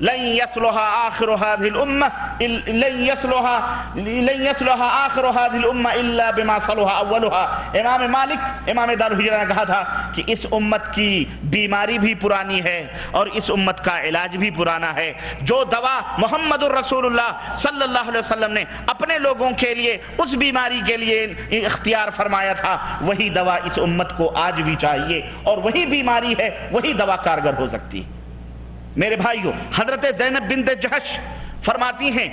لن يصلح آخر هذه الأمة لن يصلح آخر هذه الأمة إلا بما صلح أولها۔ امام مالک امام دار الہجرہ نے کہا تھا کہ اس امت کی بیماری بھی پرانی ہے اور اس امت کا علاج بھی پرانا ہے۔ جو دوا محمد الرسول اللہ صلی اللہ علیہ وسلم نے اپنے لوگوں کے لیے اس بیماری کے لیے اختیار فرمایا تھا، وہی دوا اس امت کو آج بھی چاہیے، اور وہی بیماری ہے، وہی دوا کارگر ہو سکتی۔ میرے بھائیوں، حضرت زینب بنت جحش فرماتی ہیں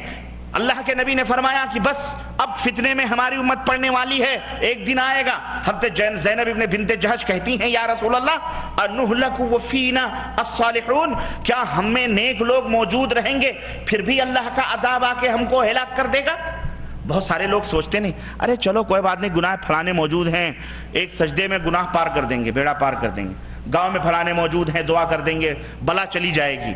اللہ کے نبی نے فرمایا کہ بس اب فتنے میں ہماری امت پڑنے والی ہے، ایک دن آئے گا۔ حضرت زینب بنت جحش کہتی ہیں یا رسول اللہ انہلک وفینا الصالحون، کیا ہم میں نیک لوگ موجود رہیں گے پھر بھی اللہ کا عذاب آ کے ہم کو ہلاک کر دے گا؟ بہت سارے لوگ سوچتے نہیں ارے چلو کوئی بات نہیں، گناہ پھلانے موجود ہیں، ایک سجدے میں گناہ پار کر دیں گے، بیڑا پار کر دیں گے، گاؤں میں پھلانے موجود ہیں، دعا کر دیں گے، بلا چلی جائے گی۔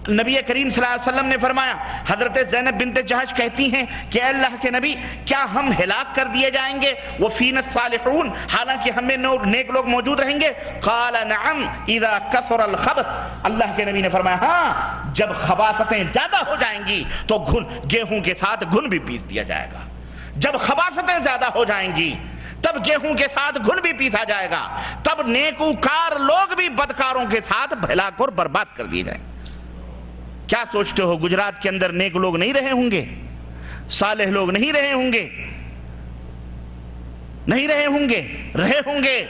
نبی کریم صلی اللہ علیہ وسلم نے فرمایا، حضرت زینب بنت جحش کہتی ہیں کہ اے اللہ کے نبی کیا ہم ہلاک کر دیے جائیں گے وفینا الصالحون، حالانکہ ہمیں نیک لوگ موجود رہیں گے؟ قال نعم اذا کثر الخبث، اللہ کے نبی نے فرمایا ہاں، جب خباثتیں زیادہ ہو جائیں گی تو گیہوں کے ساتھ گھن بھی پیس دیا جائے گا۔ جب خباثتیں زیادہ ہو جائیں گی تب گیہوں کے ساتھ گھن بھی پیسا جائے گا، تب نیکوکار لوگ بھی بدکاروں کے ساتھ ہلاک اور برباد کر دیے جائیں گے۔ کیا سوچتے ہو گجرات کے اندر نیک لوگ نہیں رہے ہوں گے؟ صالح لوگ نہیں رہے ہوں گے؟ نہیں رہے ہوں گے؟ رہے ہوں گے۔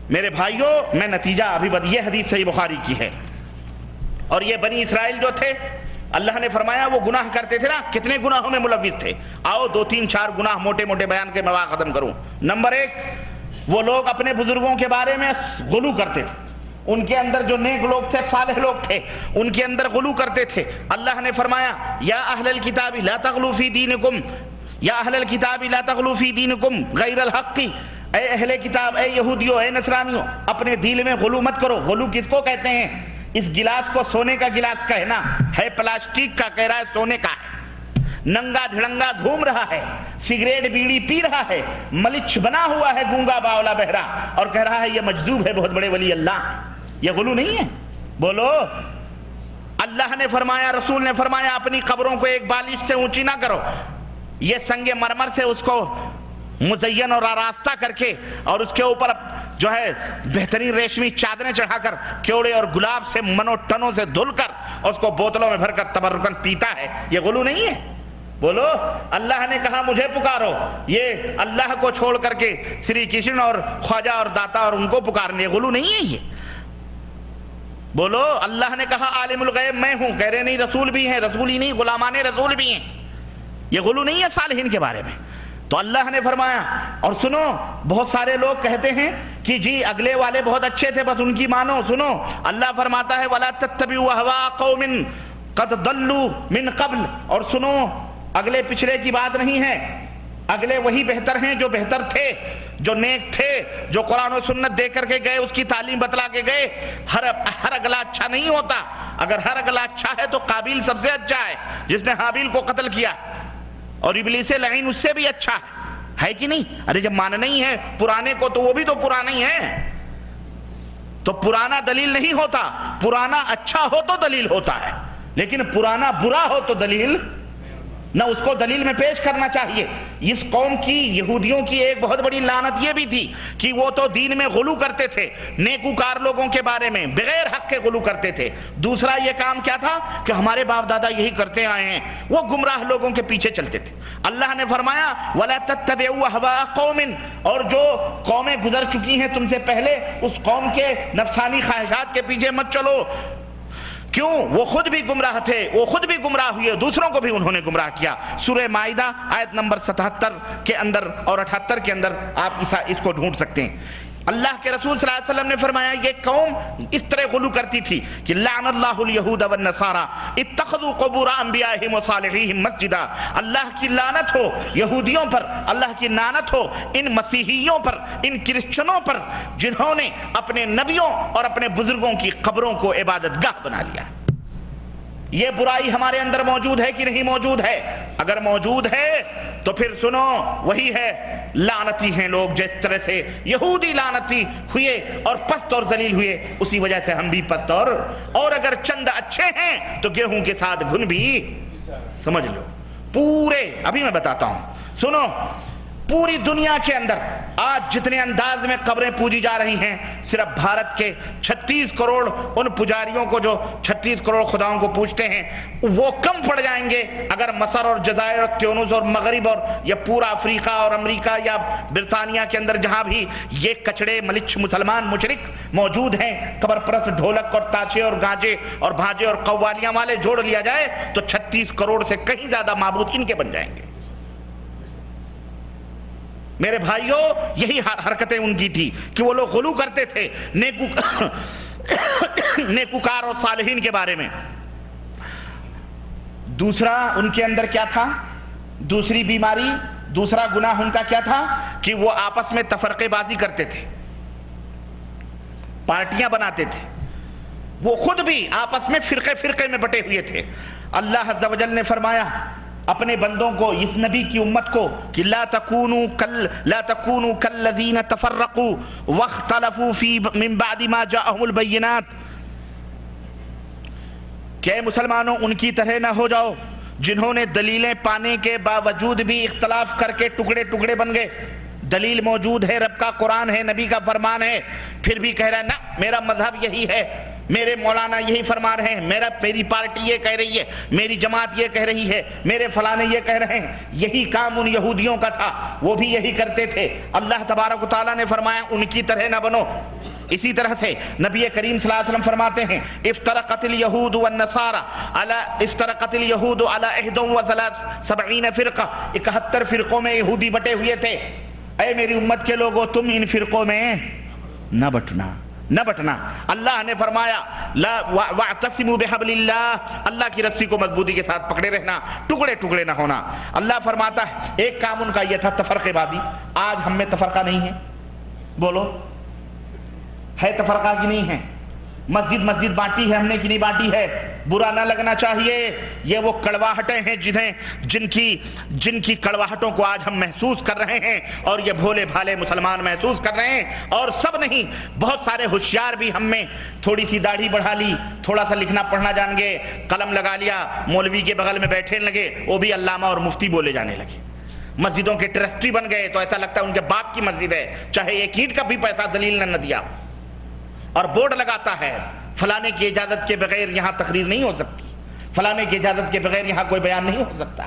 میرے بھائیوں، میں نتیجہ ابھی یہ حدیث صحیح بخاری کی ہے، اور یہ بنی اسرائیل جو تھے اللہ نے فرمایا وہ گناہ کرتے تھے نا، کتنے گناہوں میں ملوث تھے؟ آؤ 2-3-4 گناہ موٹے موٹے بیان کے میں ختم کروں۔ نمبر 1، وہ لوگ اپنے بزرگوں کے بارے میں غلو کرتے تھے، ان کے اندر جو نیک لوگ تھے، صالح لوگ تھے، ان کے اندر غلو کرتے تھے۔ اللہ نے فرمایا یا اہل الکتاب لا تغلوا فی دینکم، یا اہل الکتاب لا تغلوا فی دینکم غیر الحق، اے اہل کتاب، اے یہودیوں، اے نصرانیوں، اپنے دین میں غلو مت کرو۔ غلو کس کو کہتے ہیں؟ اس گلاس کو سونے کا گلاس کہنا ہے، پلاسٹک کا کہہ رہا ہے سونے کا ہے، ننگا دھڑنگا گھوم رہا ہے، سگریٹ بیڑی پی رہا ہے، ملچ بنا ہوا ہے، گونگا باولا بہرا، اور کہہ رہا ہے یہ مجذوب ہے، بہت بڑے ولی اللہ۔ یہ غلو نہیں ہے؟ بولو۔ اللہ نے فرمایا، رسول نے فرمایا اپنی قبروں کو ایک بالش سے اونچی نہ کرو، یہ سنگ مرمر سے اس کو مزین اور آراستہ کر کے اور اس کے اوپر جو ہے بہترین ریشمی چادریں چڑھا کر کیوڑے اور گلاب سے منو ٹنوں سے دھل کر اس کو بوتلوں میں بھر کر تبرکن پیتا ہے، یہ غلو نہیں ہے؟ بولو۔ اللہ نے کہا مجھے پکارو، یہ اللہ کو چھوڑ کر کے سری کرشن اور خواجہ اور داتا اور ان کو پکارنے، غلو نہیں ہے یہ؟ بولو۔ اللہ نے کہا عالم الغیب میں ہوں، کہہ رہے نہیں رسول بھی ہیں، رسول ہی نہیں غلامان رسول بھی ہیں، یہ غلو نہیں ہے صالحین کے بارے میں؟ تو اللہ نے فرمایا، اور سنو بہت سارے لوگ کہتے ہیں کہ جی اگلے والے بہت اچھے تھے بس ان کی مانو، سنو اللہ فرماتا ہے وَلَا تَتَّبِعُوا أَهْوَاءَ قَوْمٍ قَدْ ضَلُّوا مِنْ قَبْلُ، اور سنو اگلے پچھلے کی بات نہیں ہے، اگلے وہی بہتر ہیں جو بہتر تھے، جو نیک تھے، جو قرآن و سنت دے کر کے گئے، اس کی تعلیم بتلا کے گئے۔ ہر اگلا اچھا نہیں ہوتا، اگر ہر اگلا اچھا ہے تو قابیل سب سے اچھا ہے جس نے حابیل کو قتل کیا، اور ابلیس لعین اس سے بھی اچھا ہے کہ نہیں؟ ارے جب ماننا ہی ہے پرانے کو تو وہ بھی تو پرانا ہی ہے، تو پرانا دلیل نہیں ہوتا، پرانا اچھا ہو تو دلیل ہوتا ہے، لیکن پرانا برا ہو تو دلیل نہ، اس کو دلیل میں پیش کرنا چاہیے۔ اس قوم کی یہودیوں کی ایک بہت بڑی لعنت یہ بھی تھی کہ وہ تو دین میں غلو کرتے تھے، نیکوکار لوگوں کے بارے میں بغیر حق کے غلو کرتے تھے۔ دوسرا یہ کام کیا تھا کہ ہمارے باپ دادا یہی کرتے آئے ہیں، وہ گمراہ لوگوں کے پیچھے چلتے تھے۔ اللہ نے فرمایا وَلَا تَتَّبِعُوا أَهْوَاءَ قَوْمٍ، اور جو قومیں گزر چکی ہیں تم سے پہلے، اس قوم کے نفسانی خواہشات کے پیچھے مت چلو۔ کیوں؟ وہ خود بھی گمراہ تھے، وہ خود بھی گمراہ ہوئے، دوسروں کو بھی انہوں نے گمراہ کیا۔ سورہ مائدہ آیت نمبر 77 کے اندر اور 78 کے اندر آپ اس کو ڈھونڈ سکتے ہیں۔ اللہ کے رسول صلی اللہ علیہ وسلم نے فرمایا یہ قوم اس طرح غلو کرتی تھی کہ لعن اللہ الیہود والنصارى اتخذوا قبور انبیائہم وصالحیہم مسجدا، اللہ کی لعنت ہو یہودیوں پر، اللہ کی لعنت ہو ان مسیحیوں پر، ان کرسچنوں پر جنہوں نے اپنے نبیوں اور اپنے بزرگوں کی قبروں کو عبادت گاہ بنا لیا۔ یہ برائی ہمارے اندر موجود ہے کہ نہیں موجود ہے؟ اگر موجود ہے تو پھر سنو وہی ہے لعنتی ہیں لوگ، جس طرح سے یہودی لعنتی ہوئے اور پست اور ذلیل ہوئے، اسی وجہ سے ہم بھی پست اور اگر چند اچھے ہیں تو گیہوں کے ساتھ گھن بھی سمجھ لو پورے۔ ابھی میں بتاتا ہوں، سنو، پوری دنیا کے اندر آج جتنے انداز میں قبریں پوجی جا رہی ہیں، صرف بھارت کے 36 کروڑ ان پجاریوں کو جو 36 کروڑ خداؤں کو پوجتے ہیں، وہ کم پڑ جائیں گے اگر مصر اور جزائر اور تیونس اور مغرب اور یا پورا افریقہ اور امریکہ یا برطانیہ کے اندر جہاں بھی یہ کچڑے ملچ مسلمان مشرک موجود ہیں، قبر پرست ڈھولک اور تاچے اور گانجے اور بھانجے اور قوالیاں والے جوڑ لیا جائے تو 36 کروڑ سے کہیں زیادہ معبود ان کے بن جائیں گے۔ میرے بھائیوں، یہی حرکتیں ان کی تھی کہ وہ لوگ غلو کرتے تھے نیکوکار اور صالحین کے بارے میں۔ دوسرا ان کے اندر کیا تھا؟ دوسری بیماری، دوسرا گناہ ان کا کیا تھا کہ وہ آپس میں تفرقے بازی کرتے تھے، پارٹیاں بناتے تھے، وہ خود بھی آپس میں فرقے میں بٹے ہوئے تھے۔ اللہ عز و جل نے فرمایا اپنے بندوں کو، اس نبی کی امت کو، کہ لا تکونوا کالذین تفرقوا واختلفوا من بعد ما جاءهم البینات، کہ اے مسلمانوں ان کی طرح نہ ہو جاؤ جنہوں نے دلیلیں پانے کے باوجود بھی اختلاف کر کے ٹکڑے ٹکڑے بن گئے۔ دلیل موجود ہے، رب کا قرآن ہے، نبی کا فرمان ہے، پھر بھی کہہ رہا ہے نا میرا مذہب یہی ہے، میرے مولانا یہی فرمان ہے، میری پارٹی یہ کہہ رہی ہے، میری جماعت یہ کہہ رہی ہے، میرے فلانے یہ کہہ رہے ہیں۔ یہی کام ان یہودیوں کا تھا، وہ بھی یہی کرتے تھے۔ اللہ تبارک و تعالیٰ نے فرمایا ان کی طرح نہ بنو۔ اسی طرح سے نبی کریم صلی اللہ علیہ وسلم فرماتے ہیں افترقت الیہود والنصارى علی 71 فرقہ، 71 فرقوں میں یہودی بٹے ہوئے تھے۔ اے میری امت کے لوگوں، تم ان فرقوں میں نہ بٹنا۔ اللہ نے فرمایا وَاعْتَصِمُوا بِحَبْلِ اللَّهِ، اللہ کی رسی کو مضبوطی کے ساتھ پکڑے رہنا، ٹکڑے ٹکڑے نہ ہونا۔ اللہ فرماتا ہے ایک کام ان کا یہ تھا تفرقے بازی۔ آج ہم میں تفرقہ نہیں ہے، بولو ہے تفرقہ کی نہیں ہے؟ مسجد بانٹی ہے ہم نے کہ نہیں بانٹی ہے؟ برا نہ لگنا چاہیے، یہ وہ کڑواہٹیں ہیں جن کی کڑواہٹوں کو آج ہم محسوس کر رہے ہیں، اور یہ بھولے بھالے مسلمان محسوس کر رہے ہیں، اور سب نہیں، بہت سارے ہوشیار بھی ہم میں تھوڑی سی داڑھی بڑھا لی، تھوڑا سا لکھنا پڑھنا جان گئے، قلم لگا لیا، مولوی کے بغل میں بیٹھنے لگے، وہ بھی علامہ اور مفتی بولے جانے لگے، مسجدوں کے ٹرسٹی بن گئے، تو ایسا لگتا ہے ان کے باپ کی مسجد ہے، چاہے ایک اینٹ کا بھی پیسہ ذلیل نہ دیا، اور بورڈ لگاتا ہے فلانے کی اجازت کے بغیر یہاں تقریر نہیں ہو سکتی، فلانے کی اجازت کے بغیر یہاں کوئی بیان نہیں ہو سکتا۔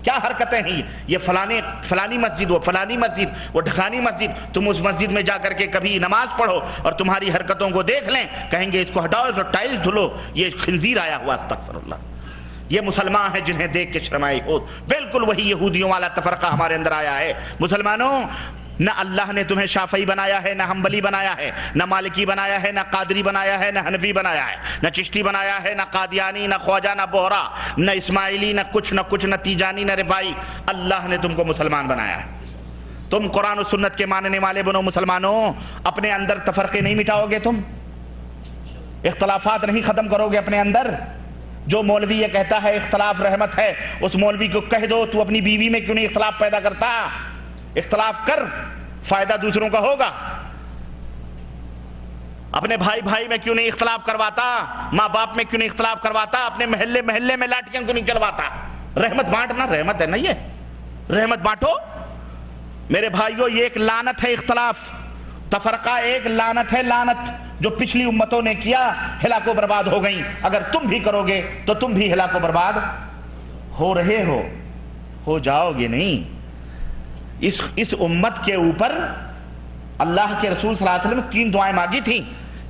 کیا حرکتیں ہیں یہ؟ فلانی مسجد، وہ فلانی مسجد، وہ ڈھکانی مسجد۔ تم اس مسجد میں جا کر کے کبھی نماز پڑھو اور تمہاری حرکتوں کو دیکھ لیں، کہیں گے اس کو ہٹاؤ، اس کو ٹائلز دھلو، یہ خنزیر آیا ہوا، استغفر اللہ۔ یہ مسلمان ہیں جنہیں دیکھ کے شرمائی ہو۔ بالکل وہی یہودیوں والا تفرقہ ہمارے اندر آیا ہے۔ مسلمانوں، نہ اللہ نے تمہیں شافعی بنایا ہے، نہ حنبلی بنایا ہے، نہ مالکی بنایا ہے، نہ قادری بنایا ہے، نہ حنفی بنایا ہے، نہ چشتی بنایا ہے، نہ قادیانی، نہ خواجہ، نہ بہرا، نہ اسماعیلی، نہ کچھ، نہ تیجانی، نہ رفاعی۔ اللہ نے تم کو مسلمان بنایا ہے۔ تم قرآن و سنت کے ماننے والے بنو۔ مسلمانوں، اپنے اندر تفرقے نہیں مٹاؤ گے، تم اختلافات نہیں ختم کرو گے اپنے اندر۔ جو مولوی یہ کہتا ہے اختلاف رحمت ہے، اس مولوی کو کہہ دو تو اپنی بیوی میں کیوں نہیں اختلاف پیدا کرتا؟ اختلاف کر، فائدہ دوسروں کا ہوگا۔ اپنے بھائی میں کیوں نہیں اختلاف کرواتا؟ ماں باپ میں کیوں نہیں اختلاف کرواتا؟ اپنے محلے میں لاٹیاں کیوں نہیں چلواتا؟ رحمت بانٹنا رحمت ہے نا، یہ رحمت بانٹو۔ میرے بھائیوں، یہ ایک لعنت ہے اختلاف، تفرقہ ایک لعنت ہے، لعنت جو پچھلی امتوں نے کیا، ہلاک و برباد ہو گئیں۔ اگر تم بھی کرو گے تو تم بھی ہلاک و برباد ہو رہے ہو جاؤ گے نہیں۔ اس امت کے اوپر اللہ کے رسول صلی اللہ علیہ وسلم 3 دعائیں مانگی تھیں۔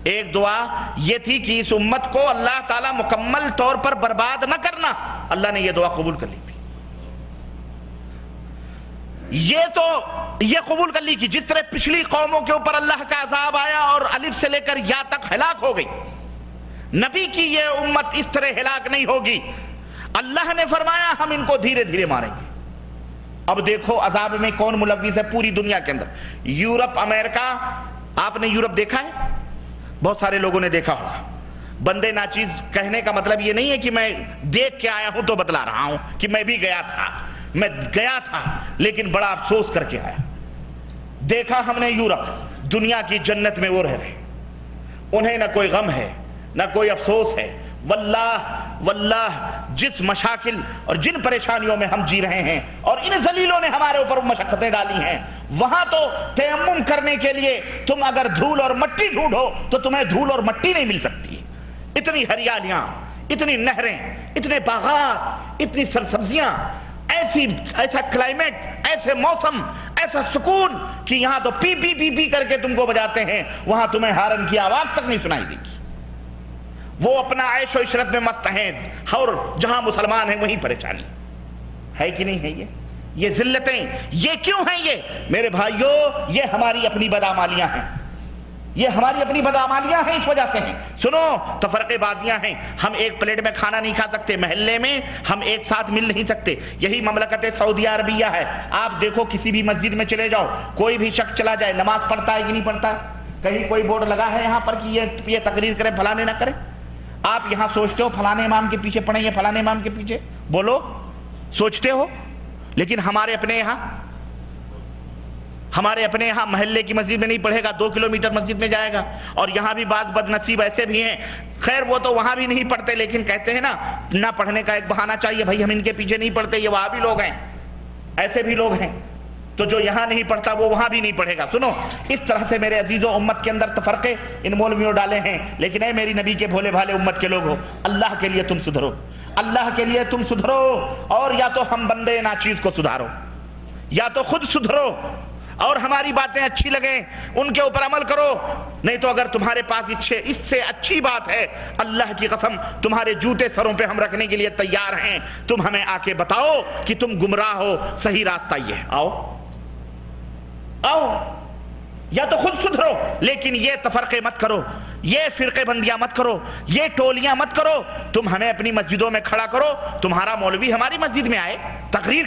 ایک دعا یہ تھی کہ اس امت کو اللہ تعالیٰ مکمل طور پر برباد نہ کرنا، اللہ نے یہ دعا قبول کر لی تھی۔ یہ قبول کر لی کہ جس طرح پچھلی قوموں کے اوپر اللہ کا عذاب آیا اور الف سے لے کر یا تک ہلاک ہو گئی، نبی کی یہ امت اس طرح ہلاک نہیں ہوگی۔ اللہ نے فرمایا ہم ان کو دھیرے دھیرے ماریں گے۔ اب دیکھو عذاب میں کون ملوث ہے پوری دنیا کے اندر؟ یورپ، امریکہ۔ آپ نے یورپ دیکھا ہے؟ بہت سارے لوگوں نے دیکھا ہوگا۔ بندے ناچیز کہنے کا مطلب یہ نہیں ہے کہ میں دیکھ کے آیا ہوں تو بتلا رہا ہوں کہ میں بھی گیا تھا، لیکن بڑا افسوس کر کے آیا۔ دیکھا ہم نے یورپ، دنیا کی جنت میں وہ رہ رہے، انہیں نہ کوئی غم ہے نہ کوئی افسوس ہے۔ واللہ جس مشاکل اور جن پریشانیوں میں ہم جی رہے ہیں اور ان ذلیلوں نے ہمارے اوپر مشقتیں ڈالی ہیں، وہاں تو تیمم کرنے کے لیے تم اگر دھول اور مٹی ڈھونڈو تو تمہیں دھول اور مٹی نہیں مل سکتی۔ اتنی ہریالیاں، اتنی نہریں، اتنے باغات، اتنی سرسبزیاں، ایسا کلائمیٹ، ایسے موسم، ایسا سکون کہ یہاں تو پی پی پی پی کر کے تم کو بجاتے ہیں، وہاں تمہیں ہارن کی آواز تک نہیں سنائی دے گی۔ وہ اپنا عیش و عشرت میں مست ہیں، اور جہاں مسلمان ہیں وہیں پریشانی ہے کہ نہیں ہے؟ یہ ذلتیں یہ کیوں ہیں؟ یہ میرے بھائیوں یہ ہماری اپنی بدعمالیاں ہیں، یہ ہماری اپنی بدعمالیاں ہیں، اس وجہ سے ہیں۔ سنو، تفرقے بازیاں ہیں، ہم ایک پلیٹ میں کھانا نہیں کھا سکتے، محلے میں ہم ایک ساتھ مل نہیں سکتے۔ یہی مملکت سعودیہ عربیہ ہے، آپ دیکھو کسی بھی مسجد میں چلے جاؤ، کوئی بھی شخص چلا جائے نماز پڑھتا ہے کہ نہیں پڑھتا؟ کہیں کوئی بورڈ لگا ہے یہاں پر کہ یہ تقریر کرے فلانے نہ کرے؟ آپ یہاں سوچتے ہو فلانے امام کے پیچھے پڑھیں یا فلانے امام کے پیچھے؟ بولو، سوچتے ہو؟ لیکن ہمارے اپنے یہاں محلے کی مسجد میں نہیں پڑھے گا، 2 کلومیٹر مسجد میں جائے گا۔ اور یہاں بھی بعض بد نصیب ایسے بھی ہیں، خیر وہ تو وہاں بھی نہیں پڑھتے، لیکن کہتے ہیں نا نہ پڑھنے کا ایک بہانہ چاہیے، بھائی ہم ان کے پیچھے نہیں پڑھتے، یہ وہاں بھی لوگ ہیں، ایسے بھی لوگ ہیں، تو جو یہاں نہیں پڑھتا وہ وہاں بھی نہیں پڑھے گا۔ سنو، اس طرح سے میرے عزیزو امت کے اندر تفرقے ان مولویوں ڈالے ہیں، لیکن اے میری نبی کے بھولے بھالے امت کے لوگ ہو، اللہ کے لیے تم سدھرو، اللہ کے لیے تم سدھرو، اور یا تو ہم بندے ناچیز کو سدھارو، یا تو خود سدھرو اور ہماری باتیں اچھی لگیں ان کے اوپر عمل کرو، نہیں تو اگر تمہارے پاس اس سے اچھی بات ہے، اللہ کی قسم تمہارے جوتے سروں پہ ہم رکھنے کے لیے تیار ہیں، تم ہمیں آ کے بتاؤ کہ تم گمراہ ہو، صحیح راستہ یہ ہے، آؤ، یا تو خود سدھرو، لیکن یہ تفرقے مت کرو، یہ فرقے بندیاں مت کرو، یہ ٹولیاں مت کرو، تم ہمیں اپنی مسجدوں میں کھڑا کرو، تمہارا مولوی ہماری مسجد میں آئے، تقریر